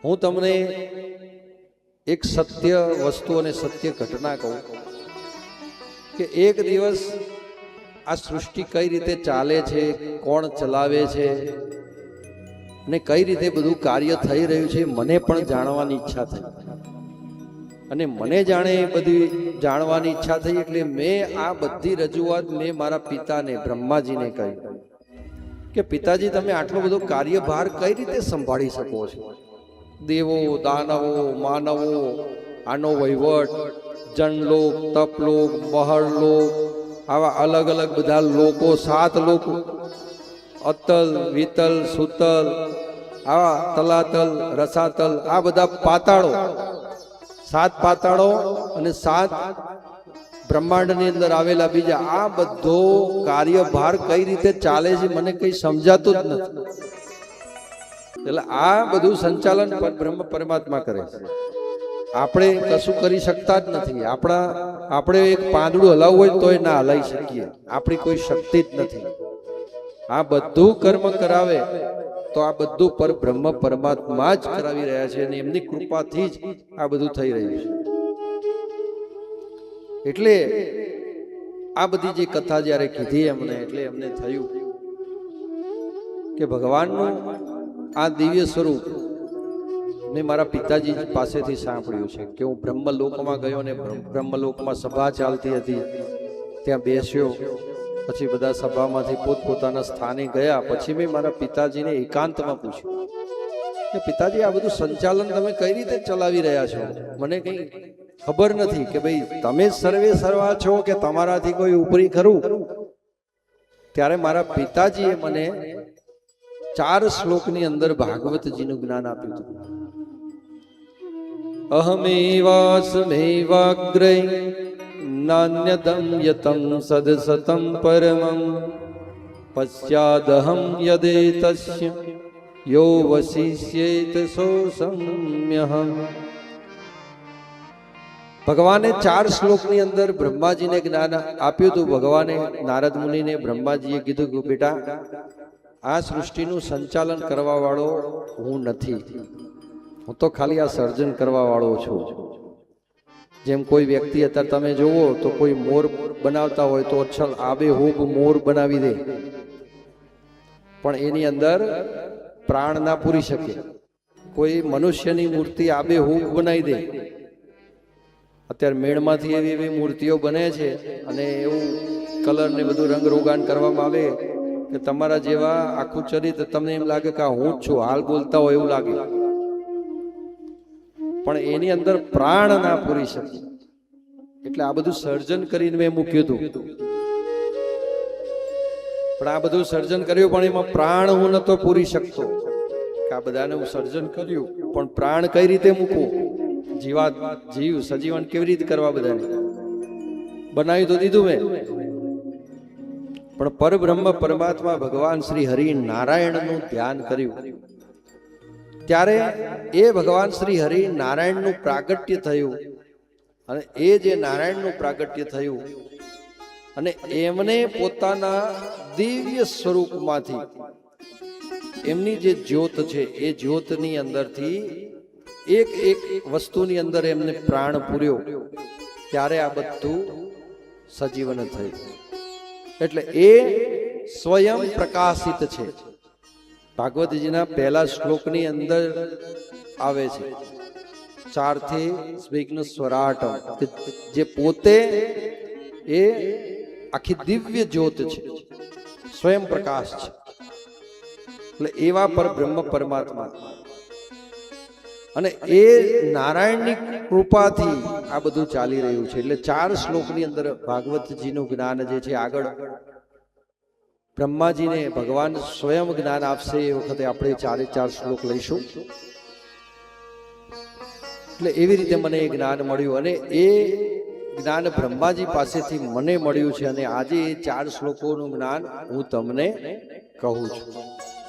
હું તમને એક સત્ય વસ્તુ અને સત્ય ઘટના કહું કે એક દિવસ આ સૃષ્ટિ કઈ રીતે ચાલે છે, કોણ ચલાવે છે અને કઈ રીતે બધું કાર્ય થઈ રહ્યું છે મને પણ જાણવાની ઈચ્છા થઈ. અને મને જાણે બધી જાણવાની ઈચ્છા થઈ એટલે મેં આ બધી રજૂઆત મેં મારા પિતાને બ્રહ્માજીને કહી કે પિતાજી, તમે આટલો બધો કાર્યભાર કઈ રીતે સંભાળી શકો છો? દેવો, દાનવો, માનવો, આનો વહીવટ, જનલોક, તપલોક, બહળલોક, આવા અલગ અલગ બધા લોકો, 7 લોકો, અતલ, વિતલ, સુતલ, આવા તલાતલ, રસાતલ, આ બધા પાતાળો, 7 પાતાળો અને 7 બ્રહ્માંડની અંદર આવેલા બીજા, આ બધો કાર્યભાર કઈ રીતે ચાલે છે મને કઈ સમજાતું જ નથી. એટલે આ બધું સંચાલન બ્રહ્મ પરમાત્મા કરે છે. આપણે કશું કરી શકતા જ નથી. આપણે એક પાંદડું હલાવવું હોય તોય ના હલાવી શકીએ, આપણી કોઈ શક્તિ જ નથી. આ બધું કર્મ કરાવે તો આ બધું પર બ્રહ્મ પરમાત્મા જ કરાવી રહ્યા છે અને એમની કૃપાથી જ આ બધું થઈ રહ્યું છે. એટલે આ બધી જે કથા જ્યારે કીધી એમને, એટલે એમને થયું કે ભગવાનનું આ દિવ્ય સ્વરૂપ મેં મારા પિતાજી પાસેથી સાંભળ્યું છે કે હું બ્રહ્મલોકમાં ગયો ને બ્રહ્મલોકમાં સભા ચાલતી હતી, ત્યાં બેસ્યો, પછી બધા સભામાંથી પોતપોતાના સ્થાને ગયા. પછી મેં મારા પિતાજીને એકાંતમાં પૂછ્યું કે પિતાજી, આ બધું સંચાલન તમે કઈ રીતે ચલાવી રહ્યા છો? મને કઈ ખબર નથી કે ભાઈ તમે સર્વે સર્વા છો કે તમારાથી કોઈ ઉપરી ખરું? ત્યારે મારા પિતાજીએ મને 4 શ્લોકની અંદર ભાગવતજીનું જ્ઞાન આપ્યું હતું. અહમેવાસ્મેવાગ્રૈ નાન્યદમ યતમ સદસતમ પરમં પશ્ચાદહમ યદેતસ્ય યો વસિષ્યેત સો સમ્યહં. ભગવાને 4 શ્લોકની અંદર બ્રહ્માજીને જ્ઞાન આપ્યું હતું. ભગવાને નારદ મુનિને બ્રહ્માજીએ કીધું કે બેટા, આ સૃષ્ટિનું સંચાલન કરવા વાળો હું નથી, હું તો ખાલી આ સર્જન કરવા વાળો છું. જેમ કોઈ વ્યક્તિ અત્યારે તમે જોવો તો કોઈ મોર બનાવતા હોય તો અચ્છલ આબેહૂબ મોર બનાવી દે, પણ એની અંદર પ્રાણ ના પૂરી શકે. કોઈ મનુષ્યની મૂર્તિ આબેહૂબ બનાવી દે. અત્યારે મેળમાંથી એવી એવી મૂર્તિઓ બને છે અને એવું કલર ને બધું રંગ રોગાન કરવામાં આવે કે તમારા જેવા આખું ચરિત્ર તમને એમ લાગે કે હું જ છું, હાલ બોલતા હોય એવું લાગે, પણ એની અંદર પ્રાણ ના પૂરી શકે. એટલે આ બધું સર્જન કરીને મેં મૂક્યું હતું, પણ આ બધું સર્જન કર્યું પણ એમાં પ્રાણ હું નતો પૂરી શકતો. કે આ બધાને હું સર્જન કર્યું પણ પ્રાણ કઈ રીતે મૂકવું? જીવ સજીવન કેવી રીતે કરવા? બધાને બનાવી તો દીધું મેં, પણ પરબ્રહ્મ પરમાત્મા ભગવાન શ્રી હરિ નારાયણનું ધ્યાન કર્યું ત્યારે એ ભગવાન શ્રી હરિ નારાયણનું પ્રાગટ્ય થયું. અને એ જે નારાયણનું પ્રાગટ્ય થયું અને એમને પોતાના દિવ્ય સ્વરૂપમાંથી એમની જે જ્યોત છે એ જ્યોતની અંદરથી એક એક વસ્તુની અંદર એમને પ્રાણ પૂર્યો ત્યારે આ બધું સજીવન થયું. એટલે એ સ્વયં પ્રકાશિત છે. ભાગવતજીના પહેલા શ્લોકની અંદર આવે છે 4 થી સ્વિગ્ન સ્વરાટમ, જે પોતે એ આખી દિવ્ય જ્યોત છે, સ્વયં પ્રકાશ છે. એટલે એવા પર બ્રહ્મ પરમાત્મા અને એ નારાયણની કૃપાથી આ બધું ચાલી રહ્યું છે. એટલે 4 શ્લોકની અંદર ભાગવતજીનું જ્ઞાન જે છે, આગળ બ્રહ્માજીને ભગવાન સ્વયં જ્ઞાન આપશે એ વખતે આપણે 4 શ્લોક લઈશું. એટલે એવી રીતે મને એ જ્ઞાન મળ્યું અને એ જ્ઞાન બ્રહ્માજી પાસેથી મને મળ્યું છે અને આજે એ 4 શ્લોકોનું જ્ઞાન હું તમને કહું છું.